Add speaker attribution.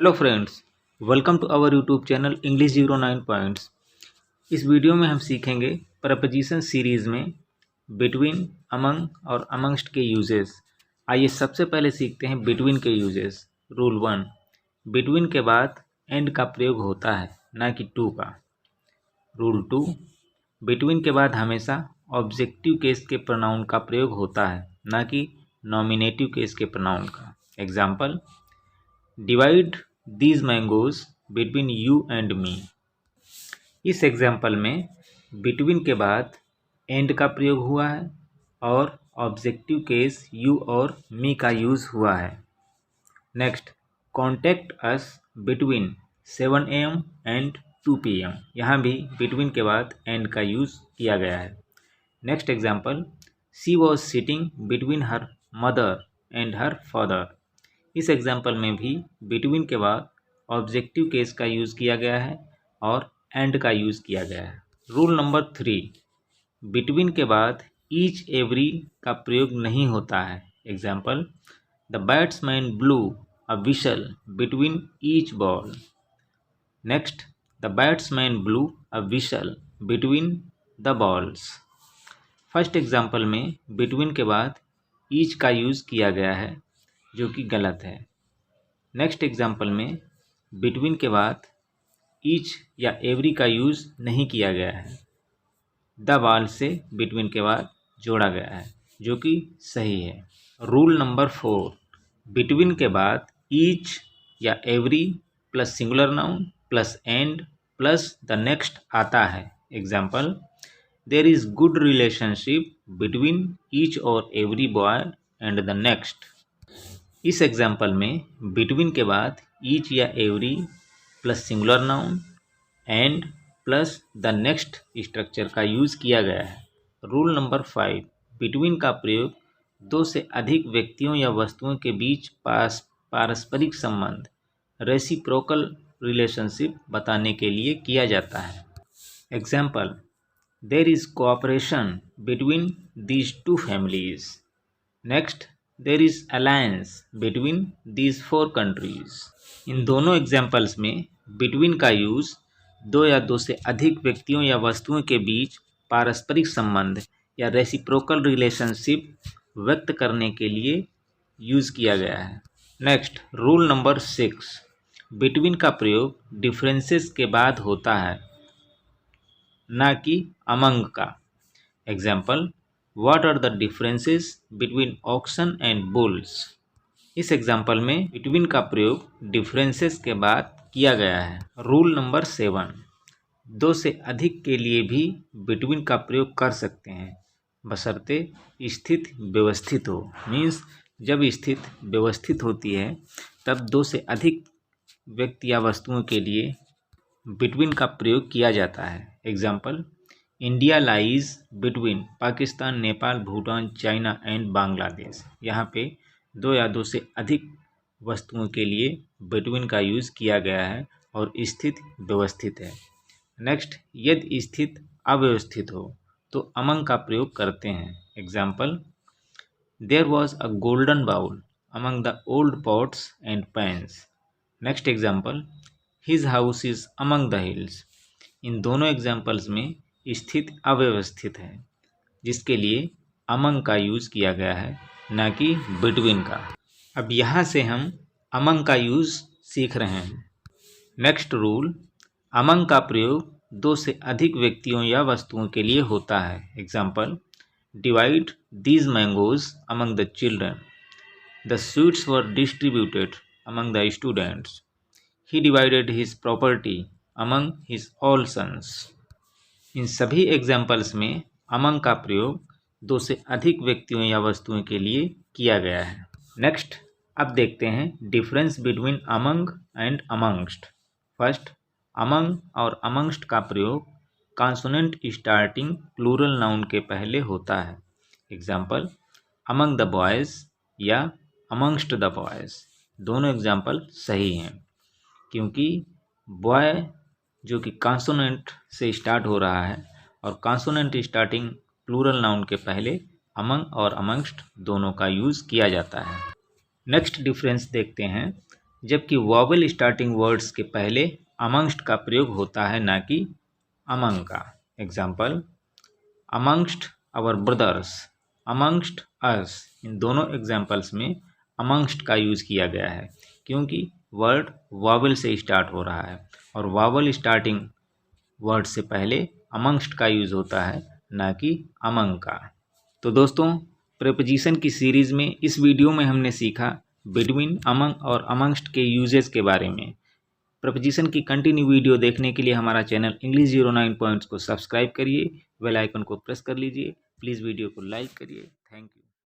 Speaker 1: Hello friends, welcome to our YouTube channel English 09 points. इस video में हम सीखेंगे प्रपोजिशन सीरीज़ में बिटवीन, अमंग और अमंगस्ट के यूजेस। आइए सबसे पहले सीखते हैं बिटवीन के यूजेस। रूल 1, बिटवीन के बाद एंड का प्रयोग होता है, ना कि टू का। रूल 2, बिटवीन के बाद हमेशा ऑब्जेक्टिव केस के प्रोनाउन का प्रयोग होता है, ना कि नॉमिनेटिव केस के प्रोनाउन का। Example, divide these mangoes between you and me. इस एग्जाम्पल में बिटवीन के बाद एंड का प्रयोग हुआ है और ऑब्जेक्टिव केस यू और मी का यूज़ हुआ है। Next, contact us between 7 AM and 2 PM। यहाँ भी बिटवीन के बाद एंड का यूज़ किया गया है। Next example, she was sitting between her mother and her father. इस एग्जाम्पल में भी बिटवीन के बाद ऑब्जेक्टिव केस का यूज़ किया गया है और एंड का यूज़ किया गया है। रूल नंबर 3, बिटवीन के बाद ईच एवरी का प्रयोग नहीं होता है। Example, the batsman blue a we shall between each ball. Next, the batsman blue a we shall between the balls. First example में बिटवीन के बाद ईच का यूज़ किया गया है, जो कि गलत है। नेक्स्ट एग्जाम्पल में बिटवीन के बाद ईच या एवरी का यूज़ नहीं किया गया है, द बॉल से बिटवीन के बाद जोड़ा गया है, जो कि सही है। रूल नंबर 4, बिटवीन के बाद ईच या every plus singular noun plus and plus the next आता है। Example, there is good relationship between each और every boy and the next. इस एग्जाम्पल में बिटवीन के बाद ईच या every plus singular noun and plus the next structure का use किया गया है। रूल नंबर 5, बिटवीन का प्रयोग दो से अधिक व्यक्तियों या वस्तुओं के बीच पारस्परिक संबंध, रेसिप्रोकल रिलेशनशिप बताने के लिए किया जाता है। Example, there is cooperation between these two families. Next, there is alliance between these 4 countries. इन दोनों एग्जाम्पल्स में बिटवीन का यूज़ दो या दो से अधिक व्यक्तियों या वस्तुओं के बीच पारस्परिक संबंध या रेसिप्रोकल रिलेशनशिप व्यक्त करने के लिए यूज़ किया गया है। नेक्स्ट, रूल नंबर 6, बिटवीन का प्रयोग डिफरेंसेस के बाद होता है, ना कि अमंग का। Example, what are the differences between oxen and bulls. इस एग्जाम्पल में बिटवीन का प्रयोग डिफरेंसेस के बाद किया गया है। रूल नंबर 7, दो से अधिक के लिए भी बिटवीन का प्रयोग कर सकते हैं, बशर्ते स्थिति व्यवस्थित हो। मीन्स जब स्थिति व्यवस्थित होती है तब दो से अधिक व्यक्ति या वस्तुओं के लिए बिटवीन का प्रयोग किया जाता है। Example, India lies between Pakistan, Nepal, Bhutan, China and Bangladesh. यहाँ पे दो या दो से अधिक वस्तुओं के लिए बिटवीन का यूज़ किया गया है और स्थिति व्यवस्थित है। नेक्स्ट, यदि स्थिति अव्यवस्थित हो तो अमंग का प्रयोग करते हैं। Example, there was a golden bowl among the old pots and pans. Next example, his house is among the hills. इन दोनों एग्जाम्पल्स में स्थिति अव्यवस्थित है, जिसके लिए अमंग का यूज़ किया गया है, ना कि बिटवीन का। अब यहाँ से हम अमंग का यूज़ सीख रहे हैं। नेक्स्ट रूल, अमंग का प्रयोग दो से अधिक व्यक्तियों या वस्तुओं के लिए होता है। Example, divide these mangoes among the children, the sweets were distributed among the students, he divided his property among his all sons. इन सभी एग्जाम्पल्स में अमंग का प्रयोग दो से अधिक व्यक्तियों या वस्तुओं के लिए किया गया है। नेक्स्ट, अब देखते हैं difference between among and amongst. First, among और अमंगस्ट का प्रयोग कॉन्सोनेंट स्टार्टिंग प्लूरल नाउन के पहले होता है। एग्जाम्पल, अमंग द बॉयज़ या अमंगस्ट द बॉयज़। दोनों एग्जाम्पल सही हैं, क्योंकि बॉय जो कि कॉन्सोनेंट से स्टार्ट हो रहा है और कॉन्सोनेंट स्टार्टिंग प्लूरल नाउन के पहले अमंग और अमंगस्ट दोनों का यूज़ किया जाता है। नेक्स्ट डिफरेंस देखते हैं, जबकि वॉवेल स्टार्टिंग वर्ड्स के पहले अमंगस्ट का प्रयोग होता है, ना कि अमंग का। Example, amongst our brothers, amongst us. इन दोनों एग्जाम्पल्स में अमंगस्ट का यूज़ किया गया है क्योंकि वर्ड वॉवेल से स्टार्ट हो रहा है और वॉवेल स्टार्टिंग वर्ड से पहले अमंगस्ट का यूज़ होता है, ना कि अमंग का। तो दोस्तों, प्रीपोजिशन की सीरीज़ में इस वीडियो में हमने सीखा बिटवीन, अमंग और अमंगस्ट के यूजेस के बारे में। प्रीपोजिशन की कंटिन्यू वीडियो देखने के लिए हमारा चैनल इंग्लिश 09 पॉइंट्स को सब्सक्राइब करिए, बेल आइकन को प्रेस कर लीजिए। प्लीज़ वीडियो को लाइक करिए। Thank you.